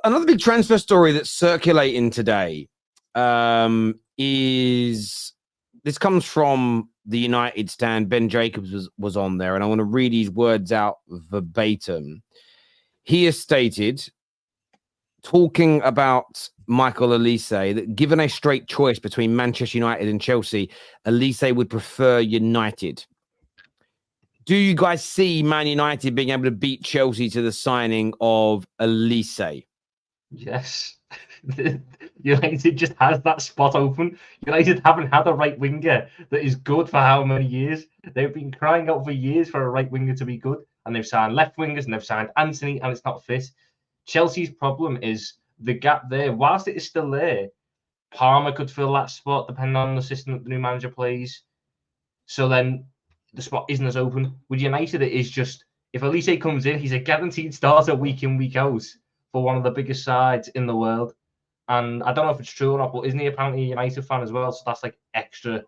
Another big transfer story that's circulating today is this comes from the United stand. Ben Jacobs was on there, and I want to read his words out verbatim. He has stated, talking about Michael Olise, that given a straight choice between Manchester United and Chelsea, Olise would prefer United. Do you guys see Man United being able to beat Chelsea to the signing of Olise? Yes. United just has that spot open. United haven't had a right winger that is good for how many years? They've been crying out for years for a right winger to be good, and they've signed left wingers and they've signed Anthony, and it's not fit. Chelsea's problem is the gap there. Whilst it is still there, Palmer could fill that spot depending on the system that the new manager plays. So then the spot isn't as open. With United, it is just, if Olise comes in, he's a guaranteed starter week in, week out for one of the biggest sides in the world. And I don't know if it's true or not, but isn't he apparently a United fan as well? So that's like extra,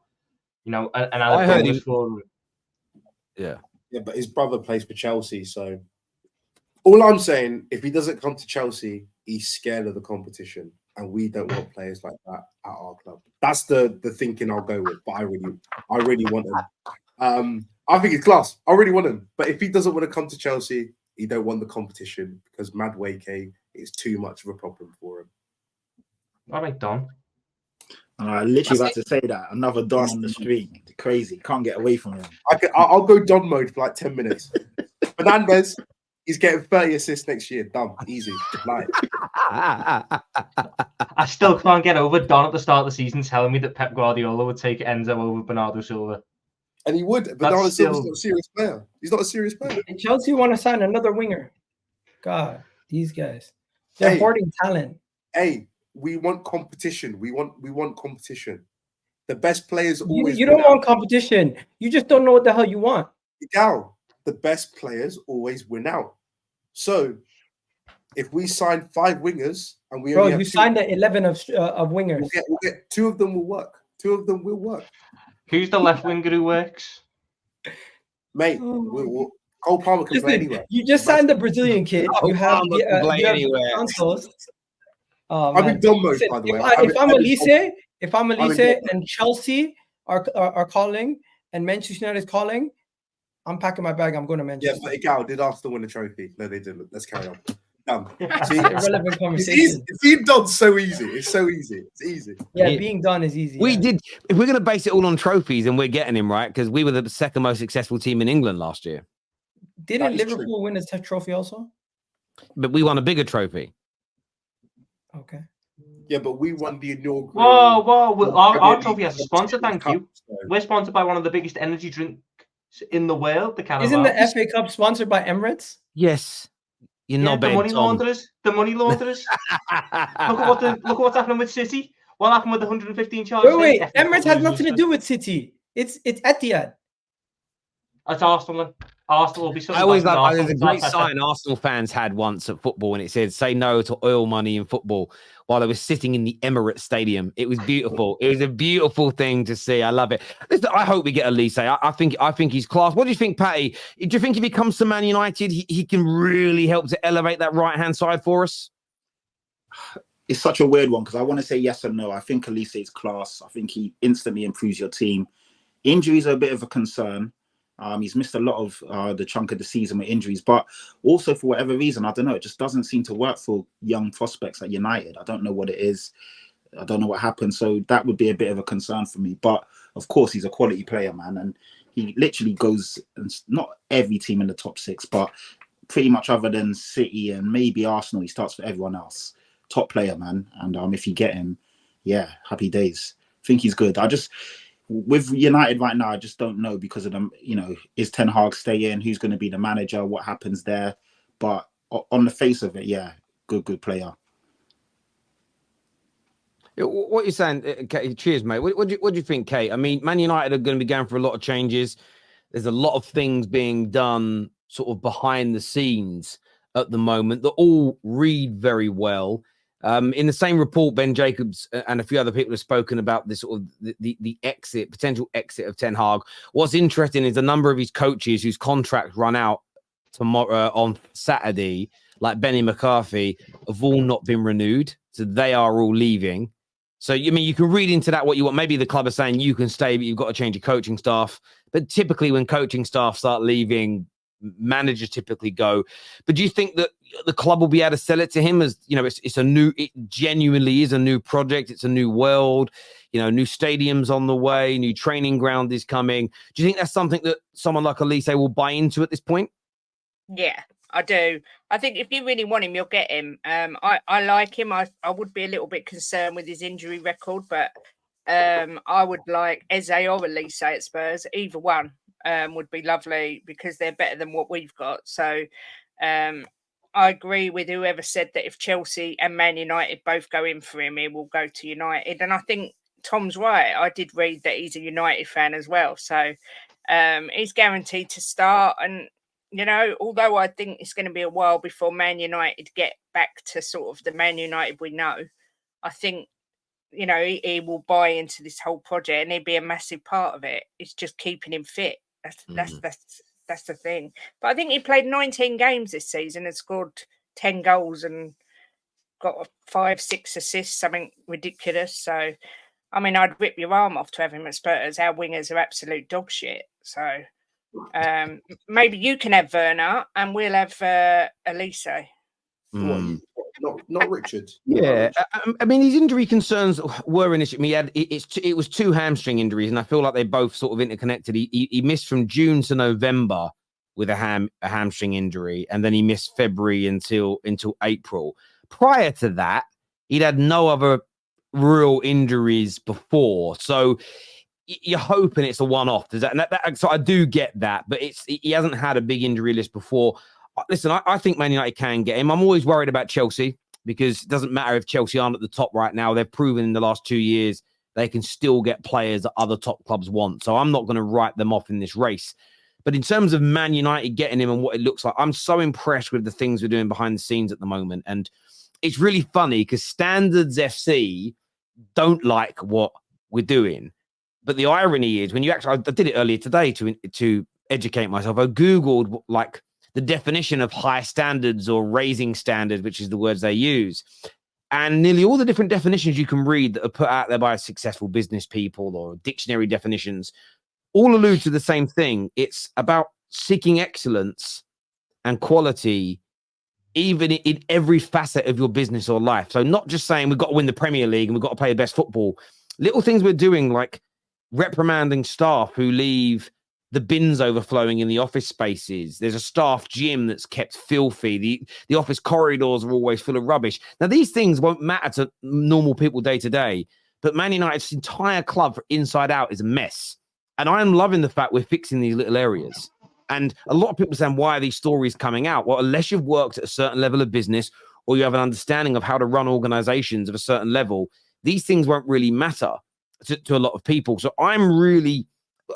an added bonus for him. Yeah, but his brother plays for Chelsea, so all I'm saying, if he doesn't come to Chelsea, he's scared of the competition, and we don't want players like that at our club. That's the thinking I'll go with. But I really want him. I think he's class. I really want him. But if he doesn't want to come to Chelsea, he don't want the competition because Madueke is too much of a problem for him. All right, Don. I literally about to say that. Another Don on the street. Crazy. Can't get away from him. I'll go Don mode for like 10 minutes. Fernandes, he's getting 30 assists next year. Done. Easy. Like. I still can't get over Don at the start of the season telling me that Pep Guardiola would take Enzo over Bernardo Silva. And he would. Bernardo Silva's not a serious player. He's not a serious player. And Chelsea want to sign another winger. God, these guys. They're hoarding talent. Hey, we want competition. We want competition. The best players always You don't want competition. You just don't know what the hell you want. Gal, the best players always win out. So if we sign 5 wingers and we only have 2, signed the 11 of wingers. We'll get 2 of them will work. 2 of them will work. Who's the left winger who works? Mate, Cole Palmer can play anywhere. You just signed the Brazilian kid. You have Santos. I'm in dumb mode, by the way. If I'm Olise and Chelsea are calling and Manchester United is calling, I'm packing my bag. I'm going to Manchester. Yeah, but Gal, did Arsenal win the trophy? No, they didn't. Let's carry on. See, irrelevant conversation. It's being done so easy. It's so easy. It's easy. Yeah, being done is easy. We did. If we're going to base it all on trophies, and we're getting him right because we were the second most successful team in England last year. Didn't Liverpool win a trophy also? But we won a bigger trophy. Okay. Yeah, but we won the inaugural. Whoa! Our trophy has a sponsor. Thank you. We're sponsored by one of the biggest energy drinks in the world. The Chalobah. Isn't the FA Cup sponsored by Emirates? Yes. You're not the money launderers. The money launderers. look at what's happening with City. What happened with the 115 charges? Wait. Emirates has nothing to do with City. It's Etihad. It's Arsenal. Arsenal will be something. I always like. There's a great sign Arsenal fans had once at football, and it said "Say no to oil money in football." While they were sitting in the Emirates Stadium, it was beautiful. It was a beautiful thing to see. I love it. Listen, I hope we get Olise. I think he's class. What do you think, Patty? Do you think if he comes to Man United, he can really help to elevate that right hand side for us? It's such a weird one because I want to say yes or no. I think Olise is class. I think he instantly improves your team. Injuries are a bit of a concern. He's missed a lot of the chunk of the season with injuries, but also for whatever reason, I don't know, it just doesn't seem to work for young prospects at United. I don't know what it is. I don't know what happened. So that would be a bit of a concern for me. But of course, he's a quality player, man. And he literally goes, and not every team in the top 6, but pretty much other than City and maybe Arsenal, he starts for everyone else. Top player, man. And if you get him, yeah, happy days. I think he's good. With United right now, I just don't know because of them. Is Ten Hag stay in? Who's going to be the manager? What happens there? But on the face of it, yeah, good player. What you're saying, Kate, cheers, mate. What do you think, Kate? I mean, Man United are going to be going for a lot of changes. There's a lot of things being done sort of behind the scenes at the moment that all read very well. In the same report, Ben Jacobs and a few other people have spoken about this sort of the potential exit of Ten Hag. What's interesting is a number of his coaches whose contracts run out tomorrow on Saturday like Benny McCarthy, have all not been renewed. So they are all leaving. So, you mean, you can read into that what you want. Maybe the club is saying you can stay, but you've got to change your coaching staff. But typically when coaching staff start leaving, managers typically go. But do you think that the club will be able to sell it to him as, you know, it genuinely is a new project. It's a new world, you know, new stadiums on the way, new training ground is coming. Do you think that's something that someone like Olise will buy into at this point? Yeah, I do. I think if you really want him, you'll get him. I like him. I would be a little bit concerned with his injury record, but I would like Eze or Olise at Spurs. Either one would be lovely because they're better than what we've got. So I agree with whoever said that if Chelsea and Man United both go in for him, he will go to United. And I think Tom's right. I did read that he's a United fan as well. So he's guaranteed to start. And you know, although I think it's going to be a while before Man United get back to sort of the Man United we know, I think, you know, he will buy into this whole project and he'll be a massive part of it. It's just keeping him fit. That's the thing. But I think he played 19 games this season and scored 10 goals and got 5-6 assists, something ridiculous. So, I mean, I'd rip your arm off to have him at Spurs. Our wingers are absolute dog shit. So maybe you can have Werner and we'll have Olise. Not Richard. Yeah, I mean, his injury concerns were initially. It was 2 hamstring injuries, and I feel like they both sort of interconnected. He missed from June to November with a hamstring injury, and then he missed February until April. Prior to that, he'd had no other real injuries before, so you're hoping it's a one-off. So I do get that, but he hasn't had a big injury list before. Listen, I think Man United can get him. I'm always worried about Chelsea because it doesn't matter if Chelsea aren't at the top right now. They've proven in the last 2 years they can still get players that other top clubs want. So I'm not going to write them off in this race. But in terms of Man United getting him and what it looks like, I'm so impressed with the things we're doing behind the scenes at the moment. And it's really funny because Standards FC don't like what we're doing. But the irony is when you actually, I did it earlier today to educate myself. I Googled like the definition of high standards or raising standards, which is the words they use. And nearly all the different definitions you can read that are put out there by successful business people or dictionary definitions all allude to the same thing. It's about seeking excellence and quality, even in every facet of your business or life. So not just saying we've got to win the Premier League and we've got to play the best football. Little things we're doing like reprimanding staff who leave the bins overflowing in the office spaces. There's a staff gym that's kept filthy. The office corridors are always full of rubbish. Now, these things won't matter to normal people day to day, but Man United's entire club inside out is a mess. And I'm loving the fact we're fixing these little areas. And a lot of people saying, why are these stories coming out? Well, unless you've worked at a certain level of business or you have an understanding of how to run organizations of a certain level, these things won't really matter to a lot of people. So I'm really,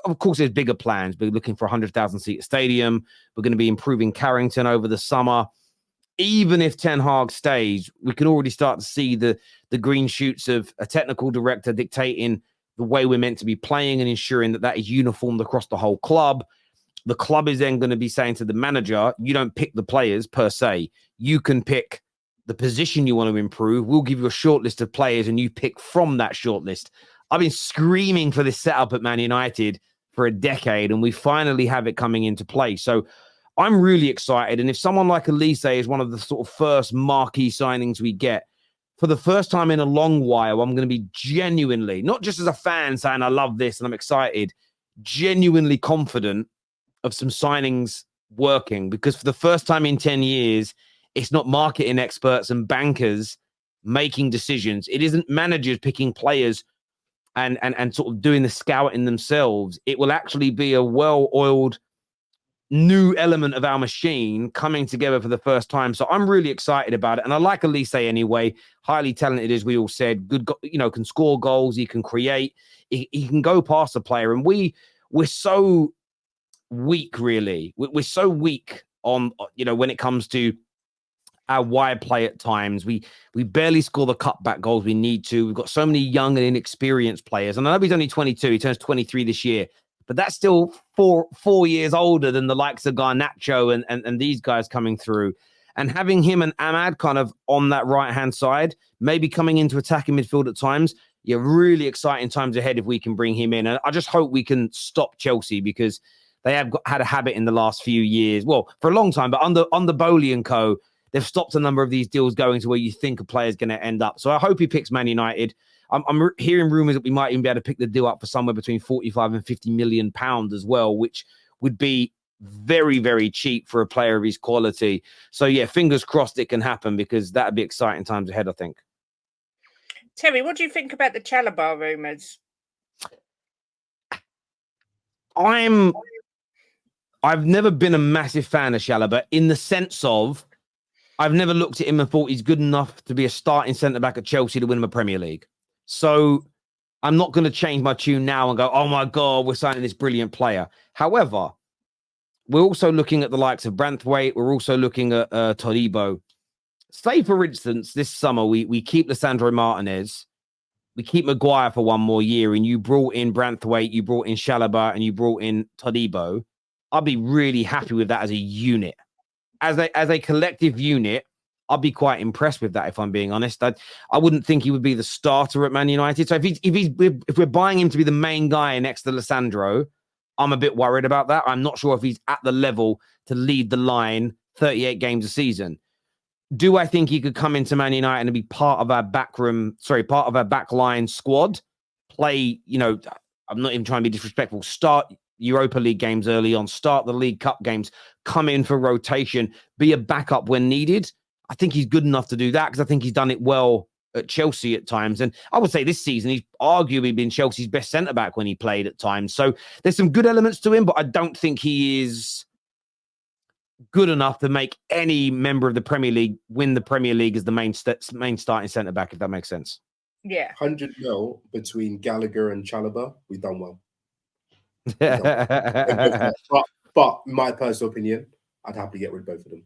of course, there's bigger plans. We're looking for a 100,000 seat stadium. We're going to be improving Carrington over the summer. Even if Ten Hag stays, we can already start to see the green shoots of a technical director dictating the way we're meant to be playing and ensuring that is uniformed across the whole club. The club is then going to be saying to the manager, you don't pick the players per se. You can pick the position you want to improve. We'll give you a short list of players and you pick from that short list. I've been screaming for this setup at Man United for a decade, and we finally have it coming into play. So I'm really excited. And if someone like Olise is one of the sort of first marquee signings we get, for the first time in a long while, I'm going to be genuinely, not just as a fan saying I love this and I'm excited, genuinely confident of some signings working, because for the first time in 10 years, it's not marketing experts and bankers making decisions. It isn't managers picking players and sort of doing the scouting themselves. It will actually be a well-oiled new element of our machine coming together for the first time. So I'm really excited about it. And I like Olise anyway. Highly talented, as we all said. Good, can score goals. He can create. He can go past the player. And we're so weak, really. We're so weak on, when it comes to our wide play at times. We barely score the cutback goals we need to. We've got so many young and inexperienced players. And I know he's only 22. He turns 23 this year. But that's still four years older than the likes of Garnacho and these guys coming through. And having him and Ahmad kind of on that right-hand side, maybe coming into attacking midfield at times, really exciting times ahead if we can bring him in. And I just hope we can stop Chelsea, because they have had a habit in the last few years, well, for a long time, but under Bowley and co, they've stopped a number of these deals going to where you think a player's going to end up. So I hope he picks Man United. I'm hearing rumours that we might even be able to pick the deal up for somewhere between 45 and 50 million pounds as well, which would be very, very cheap for a player of his quality. So, yeah, fingers crossed it can happen, because that would be exciting times ahead, I think. Terry, what do you think about the Chalobah rumours? I've never been a massive fan of Chalobah, in the sense of I've never looked at him and thought he's good enough to be a starting centre-back at Chelsea to win him a Premier League. So I'm not going to change my tune now and go, oh my God, we're signing this brilliant player. However, we're also looking at the likes of Branthwaite. We're also looking at Todibo. Say, for instance, this summer, we keep Lisandro Martinez. We keep Maguire for one more year, and you brought in Branthwaite, you brought in Chalobah, and you brought in Todibo. I'd be really happy with that as a unit. As a collective unit, I'd be quite impressed with that, if I'm being honest. I wouldn't think he would be the starter at Man United. So if we're buying him to be the main guy next to Lisandro, I'm a bit worried about that. I'm not sure if he's at the level to lead the line 38 games a season. Do I think he could come into Man United and be part of our back line squad? Play, I'm not even trying to be disrespectful. Start Europa League games early on, start the League Cup games, come in for rotation, be a backup when needed. I think he's good enough to do that, because I think he's done it well at Chelsea at times. And I would say this season, he's arguably been Chelsea's best centre-back when he played at times. So there's some good elements to him, but I don't think he is good enough to make any member of the Premier League win the Premier League as the main starting centre-back, if that makes sense. Yeah. 100 mil between Gallagher and Chalobah, we've done well. But my personal opinion, I'd happily get rid of both of them.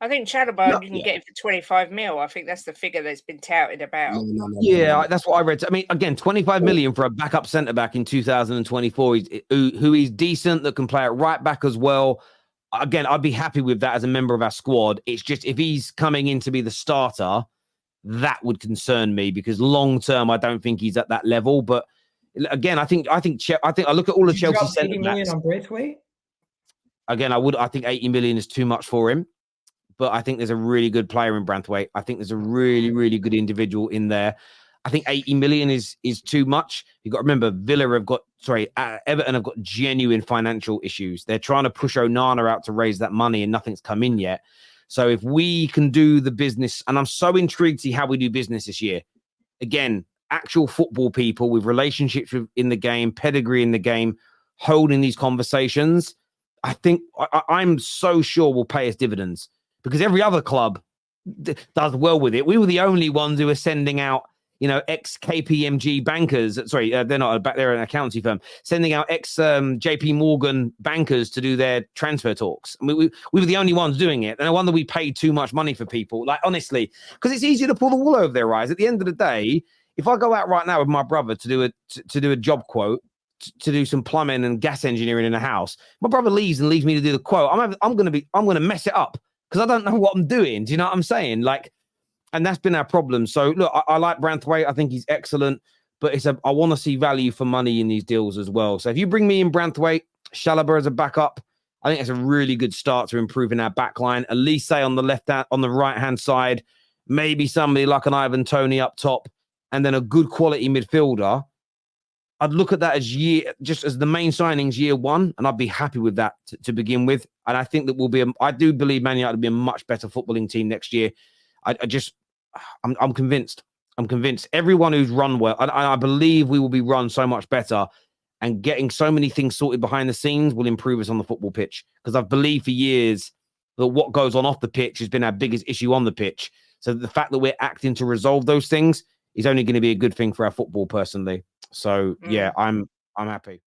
I think Chalobah, you can get it for 25 mil. I think that's the figure that's been touted about. No. That's what I read. I mean, again, 25 million for a backup centre-back in 2024, who is decent, that can play at right back as well. Again, I'd be happy with that as a member of our squad. It's just, if he's coming in to be the starter, that would concern me, because long-term, I don't think he's at that level. But again, I think I look at all the Chelsea centre-backs. 80 million on Braithwaite? Again, I think 80 million is too much for him. But I think there's a really good player in Branthwaite. I think there's a really, really good individual in there. I think 80 million is too much. You've got to remember, Everton have got genuine financial issues. They're trying to push Onana out to raise that money, and nothing's come in yet. So if we can do the business, and I'm so intrigued to see how we do business this year. Again, actual football people with relationships in the game, pedigree in the game, holding these conversations, I think I'm so sure will pay us dividends, because every other club does well with it. We were the only ones who were sending out, ex-KPMG bankers. Sorry, they're not they're an accountancy firm, sending out ex-JP Morgan bankers to do their transfer talks. I mean, we were the only ones doing it. And I wonder we paid too much money for people. Like, honestly, because it's easier to pull the wool over their eyes. At the end of the day, if I go out right now with my brother to do a job quote, to do some plumbing and gas engineering in a house, my brother leaves me to do the quote. I'm going to mess it up, because I don't know what I'm doing. Do you know what I'm saying? Like, and that's been our problem. So look, I like Branthwaite. I think he's excellent, but I want to see value for money in these deals as well. So if you bring me in Branthwaite, Chalobah as a backup, I think it's a really good start to improving our back line. Olise on the right hand side, maybe somebody like an Ivan Toney up top, and then a good quality midfielder. I'd look at that as just as the main signings year one, and I'd be happy with that to begin with. And I think that I do believe Man United will be a much better footballing team next year. I'm convinced. I'm convinced. Everyone who's run well, and I believe we will be run so much better, and getting so many things sorted behind the scenes will improve us on the football pitch. Because I've believed for years that what goes on off the pitch has been our biggest issue on the pitch. So the fact that we're acting to resolve those things is only going to be a good thing for our football, personally. So yeah, I'm happy.